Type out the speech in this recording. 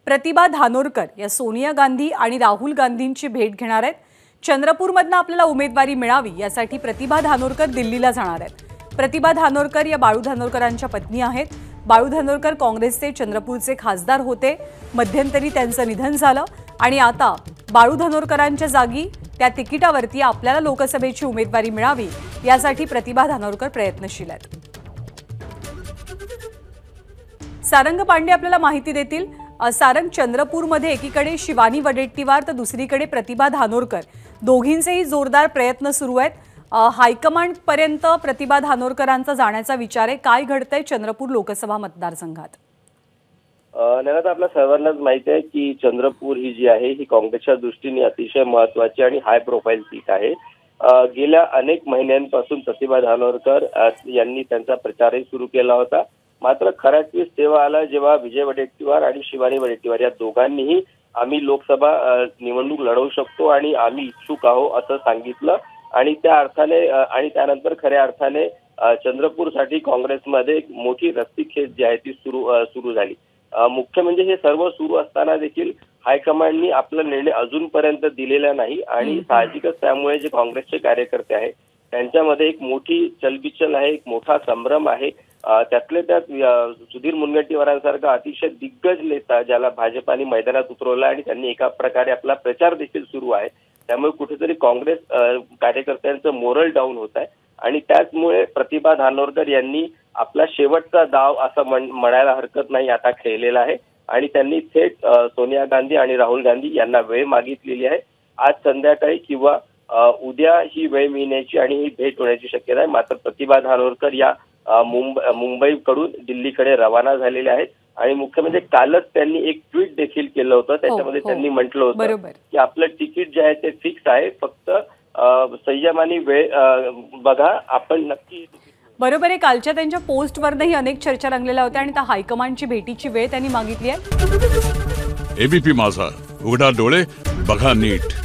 प्रतिभा धानोरकर या सोनिया गांधी आणि राहुल गांधींची भेट घेणार आहेत। चंद्रपूरमधून आपल्याला उमेदवारी मिळावी यासाठी प्रतिभा धानोरकर दिल्लीला जाणार आहेत। प्रतिभा धानोरकर या बाळू धानोरकरांच्या पत्नी आहेत। बाळू धानोरकर काँग्रेसचे चंद्रपूरचे खासदार होते। मध्यंतरी त्यांचं निधन झालं आणि आता बाळू धानोरकरांच्या जागी त्या तिकिटावरती आपल्याला लोकसभेची उमेदवारी मिळावी यासाठी प्रतिभा धानोरकर प्रयत्नशील आहेत। सारंग पांडे आपल्याला माहिती देतील। सारंग, चंद्रपूरमध्ये एकीकडे शिवानी वडेट्टीवार तर दुसरीकडे प्रतिभा धानोरकर दोघींचेही जोरदार प्रयत्न सुरू आहेत। हायकमांड पर्यंत प्रतिभा धानोरकरांचा जाण्याचा विचार आहे। काय घडतंय चंद्रपूर लोकसभा मतदारसंघात? नव्यात आपल्या सर्वांनाच माहिती आहे की चंद्रपूर ही जी आहे ही काँग्रेसच्या दृष्टीने अतिशय महत्त्वाची आणि हाय प्रोफाईल सीट आहे। गेल्या अनेक महिन्यांपासून प्रतिभा धानोरकर यांनी त्यांचा प्रचारही सुरू केला होता। मात्र खऱ्याच वेळेस तेव्हा आला जेव्हा विजय वडेट्टीवार आणि शिवानी वडेट्टीवार या दोघांनीही आम्ही लोकसभा निवडणूक लढवू शकतो आणि आम्ही इच्छुक आहोत असं सांगितलं आणि त्या अर्थाने आणि त्यानंतर खऱ्या अर्थाने चंद्रपूरसाठी काँग्रेसमध्ये एक मोठी रस्सीखेच जी आहे ती सुरू झाली। मुख्य म्हणजे हे सर्व सुरू असताना देखील हायकमांडनी आपला निर्णय अजूनपर्यंत दिलेला नाही आणि साहजिकच त्यामुळे जे काँग्रेसचे कार्यकर्ते आहेत त्यांच्यामध्ये एक मोठी चलबिचल आहे, एक मोठा संभ्रम आहे। त्यातले त्यात सुधीर मुनगंटीवारांसारखा अतिशय दिग्गज नेता ज्याला भाजपाने मैदानात उतरवला आणि त्यांनी एका प्रकारे आपला प्रचार देखील सुरू आहे, त्यामुळे कुठेतरी काँग्रेस कार्यकर्त्यांचं मोरल डाऊन होत आहे आणि त्याचमुळे प्रतिभा धानोरकर यांनी आपला शेवटचा डाव असं म्हणायला हरकत नाही आता खेळलेला आहे आणि त्यांनी थेट सोनिया गांधी आणि राहुल गांधी यांना वेळ मागितलेली आहे। आज संध्याकाळी किंवा उद्या ही वेळ मिळण्याची आणि ही भेट होण्याची शक्यता आहे। मात्र प्रतिभा धानोरकर या मुंबईकडून दिल्लीकडे रवाना झालेले आहेत आणि मुख्य म्हणजे कालच त्यांनी एक ट्विट देखील केलं होतं। त्याच्यामध्ये त्यांनी म्हटलं होतं की आपलं तिकीट जे आहे ते फिक्स आहे, फक्त संयमाने वेळ बघा, आपण नक्की। बरोबर आहे। कालच्या त्यांच्या पोस्टवरही अनेक चर्चा रंगलेल्या होत्या आणि त्या हायकमांडची भेटीची वेळ त्यांनी मागितली आहे। एबीपी माझा, उघडा डोळे बघा नीट।